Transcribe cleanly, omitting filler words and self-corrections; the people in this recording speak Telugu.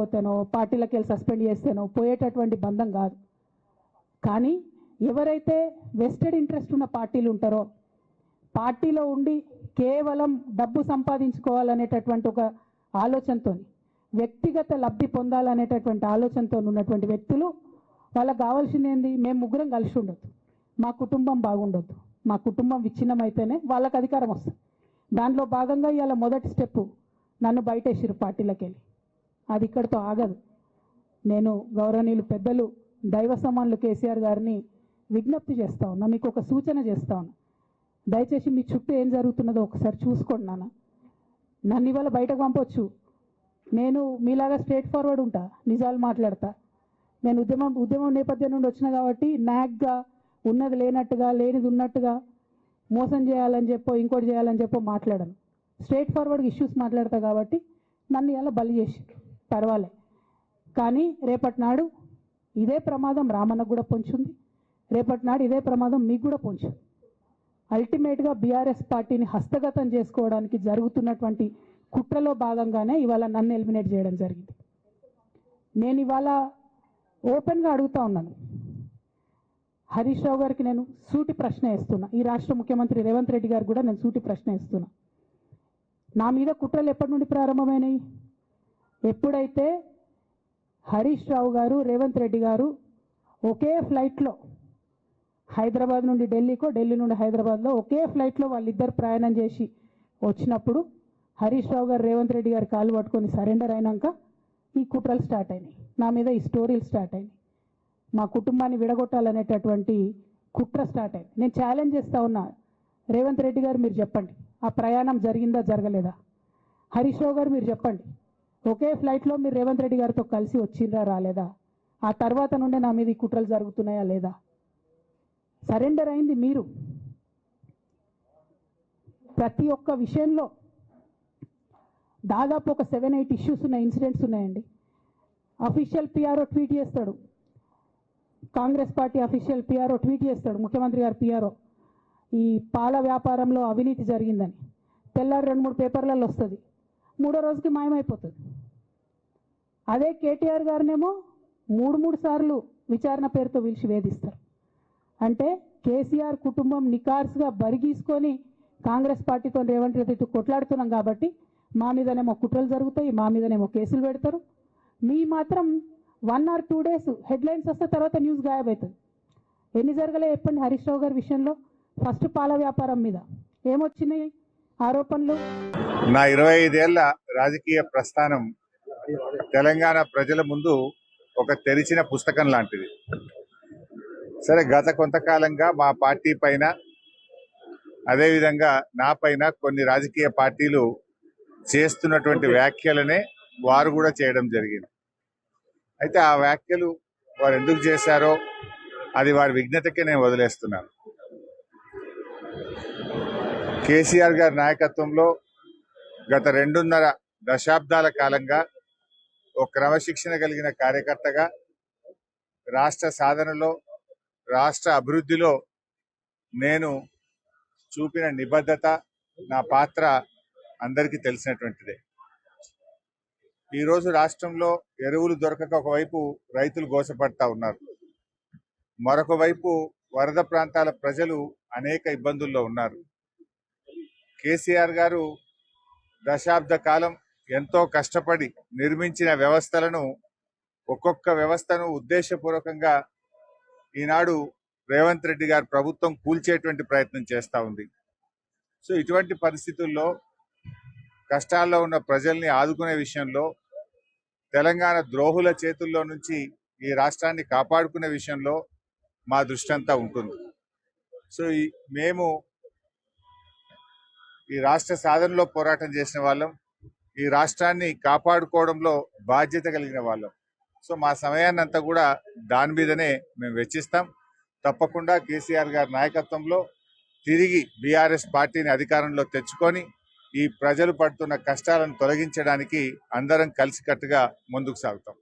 తీసేయకపోతేనో పార్టీలకు వెళ్ళి సస్పెండ్ చేస్తేనో పోయేటటువంటి బంధం కాదు. కానీ ఎవరైతే వెస్టెడ్ ఇంట్రెస్ట్ ఉన్న పార్టీలు ఉంటారో, పార్టీలో ఉండి కేవలం డబ్బు సంపాదించుకోవాలనేటటువంటి ఒక ఆలోచనతో, వ్యక్తిగత లబ్ధి పొందాలనేటటువంటి ఆలోచనతో ఉన్నటువంటి వ్యక్తులు, వాళ్ళకి కావాల్సింది ఏంది? మేము ముగ్గురం కలిసి ఉండొద్దు, మా కుటుంబం బాగుండొద్దు, మా కుటుంబం విచ్ఛిన్నమైతేనే వాళ్ళకి అధికారం వస్తుంది. దాంట్లో భాగంగా ఇవాళ మొదటి స్టెప్పు నన్ను బయటేసిరు పార్టీలకు వెళ్ళి. అది ఇక్కడితో ఆగదు. నేను గౌరవనీయులు పెద్దలు దైవ సమానులు కేసీఆర్ గారిని విజ్ఞప్తి చేస్తా ఉన్నా, మీకు ఒక సూచన చేస్తా ఉన్నా. దయచేసి మీ చుట్టూ ఏం జరుగుతున్నదో ఒకసారి చూసుకోండి నాన్న. నన్ను ఇవాళ బయటకు పంపొచ్చు, నేను మీలాగా స్ట్రేట్ ఫార్వర్డ్ ఉంటా, నిజాలు మాట్లాడతా. నేను ఉద్యమం నేపథ్యం నుండి వచ్చిన కాబట్టి నాగ్గా ఉన్నది లేనట్టుగా లేనిది ఉన్నట్టుగా మోసం చేయాలని చెప్పో ఇంకోటి చేయాలని చెప్పో మాట్లాడను. స్ట్రేట్ ఫార్వర్డ్గా ఇష్యూస్ మాట్లాడతా కాబట్టి నన్ను ఇలా బలి చేసి పర్వాలే. కానీ రేపటి నాడు ఇదే ప్రమాదం రామన్నకు కూడా పొంచుంది, రేపటి నాడు ఇదే ప్రమాదం మీకు కూడా పొంచుంది. అల్టిమేట్గా బీఆర్ఎస్ పార్టీని హస్తగతం చేసుకోవడానికి జరుగుతున్నటువంటి కుట్రలో భాగంగానే ఇవాళ నన్ను ఎలిమినేట్ చేయడం జరిగింది. నేను ఇవాళ ఓపెన్గా అడుగుతా ఉన్నాను, హరీష్ రావు గారికి నేను సూటి ప్రశ్న వేస్తున్నా, ఈ రాష్ట్ర ముఖ్యమంత్రి రేవంత్ రెడ్డి గారు కూడా నేను సూటి ప్రశ్న వేస్తున్నా. నా మీద కుట్రలు ఎప్పటి నుండి ప్రారంభమైనాయి? ఎప్పుడైతే హరీష్ రావు గారు రేవంత్ రెడ్డి గారు ఒకే ఫ్లైట్లో హైదరాబాద్ నుండి ఢిల్లీకో, ఢిల్లీ నుండి హైదరాబాద్లో ఒకే ఫ్లైట్లో వాళ్ళిద్దరు ప్రయాణం చేసి వచ్చినప్పుడు హరీష్ రావు గారు రేవంత్ రెడ్డి గారు కాలు పట్టుకొని సరెండర్ అయినాక ఈ కుట్రలు స్టార్ట్ అయినాయి, నా మీద ఈ స్టోరీలు స్టార్ట్ అయినాయి, మా కుటుంబాన్ని విడగొట్టాలనేటటువంటి కుట్ర స్టార్ట్ అయింది. నేను ఛాలెంజ్ చేస్తా ఉన్నా, రేవంత్ రెడ్డి గారు మీరు చెప్పండి, ఆ ప్రయాణం జరిగిందా జరగలేదా? హరీష్ రావు గారు మీరు చెప్పండి, ఒకే ఫ్లైట్లో మీరు రేవంత్ రెడ్డి గారితో కలిసి వచ్చిండ్రా రాలేదా? ఆ తర్వాత నుండే నా మీద ఈ కుట్రలు జరుగుతున్నాయా లేదా? సరెండర్ అయింది మీరు. ప్రతి ఒక్క విషయంలో దాదాపు ఒక 7-8 ఇష్యూస్ ఉన్న ఇన్సిడెంట్స్ ఉన్నాయండి. అఫీషియల్ పిఆర్ఓ ట్వీట్ చేస్తాడు, Congress party official PRO tweet చేస్తాడు, ముఖ్యమంత్రి గారు పిఆర్ఓ, ఈ పాల వ్యాపారంలో అవినీతి జరిగిందని. తెల్లారి 2-3 పేపర్లలో వస్తుంది, 3వ రోజుకి మాయమైపోతుంది. అదే కేటీఆర్ గారినేమో 3 సార్లు విచారణ పేరుతో పిలిచి వేధిస్తారు. అంటే కేసీఆర్ కుటుంబం నికార్స్గా బరిగీసుకొని కాంగ్రెస్ పార్టీతో రేవంత్ రెడ్డితో కొట్లాడుతున్నాం కాబట్టి మా మీదనేమో కుట్రలు జరుగుతాయి, మా మీదనేమో కేసులు పెడతారు. మీ మాత్రం 1 or 2 days హెడ్లైన్స్ వస్తే తర్వాత న్యూస్ గాయబవుతుంది. ఎన్ని జరగలే చెప్పండి హరీష్ రావు గారి విషయంలో? ఫస్ట్ పాల వ్యాపారం మీద ఏమొచ్చినాయి ఆరోపణలు? నా 25 ఏళ్ల రాజకీయ ప్రస్థానం తెలంగాణ ప్రజల ముందు ఒక తెరిచిన పుస్తకం లాంటిది. సరే, గత కొంతకాలంగా మా పార్టీ పైన, అదేవిధంగా నా పైన కొన్ని రాజకీయ పార్టీలు చేస్తున్నటువంటి వ్యాఖ్యలనే వారు కూడా చేయడం జరిగింది. అయితే ఆ వ్యాఖ్యలు వారు ఎందుకు చేశారో అది వారి విజ్ఞతకే నేను వదిలేస్తున్నాను. కేసీఆర్ గారి నాయకత్వంలో గత 2.5 దశాబ్దాల కాలంగా ఒక క్రమశిక్షణ కలిగిన కార్యకర్తగా రాష్ట్ర సాధనలో, రాష్ట్ర అభివృద్ధిలో నేను చూపిన నిబద్ధత, నా పాత్ర అందరికీ తెలిసినటువంటిదే. ఈరోజు రాష్ట్రంలో ఎరువులు దొరకక ఒకవైపు రైతులు గోసపడతా ఉన్నారు, మరొక వైపు వరద ప్రాంతాల ప్రజలు అనేక ఇబ్బందుల్లో ఉన్నారు. కేసీఆర్ గారు దశాబ్ద కాలం ఎంతో కష్టపడి నిర్మించిన వ్యవస్థలను, ఒక్కొక్క వ్యవస్థను ఉద్దేశపూర్వకంగా ఈనాడు రేవంత్ రెడ్డి గారి ప్రభుత్వం కూల్చేటువంటి ప్రయత్నం చేస్తూ ఉంది. సో ఇటువంటి పరిస్థితుల్లో కష్టాల్లో ఉన్న ప్రజల్ని ఆదుకునే విషయంలో, తెలంగాణ ద్రోహుల చేతుల్లో నుంచి ఈ రాష్ట్రాన్ని కాపాడుకునే విషయంలో మా దృష్టి అంతా ఉంటుంది. సో మేము ఈ రాష్ట్ర సాధనలో పోరాటం చేసిన వాళ్ళం, ఈ రాష్ట్రాన్ని కాపాడుకోవడంలో బాధ్యత కలిగిన వాళ్ళం. సో మా సమయాన్ని అంతా కూడా దాని మీదనే మేము వెచ్చిస్తాం. తప్పకుండా కేసీఆర్ గారి నాయకత్వంలో తిరిగి బీఆర్ఎస్ పార్టీని అధికారంలో తెచ్చుకొని ఈ ప్రజలు పడుతున్న కష్టాలను తొలగించడానికి అందరం కలిసికట్టుగా ముందుకు సాగుతాం.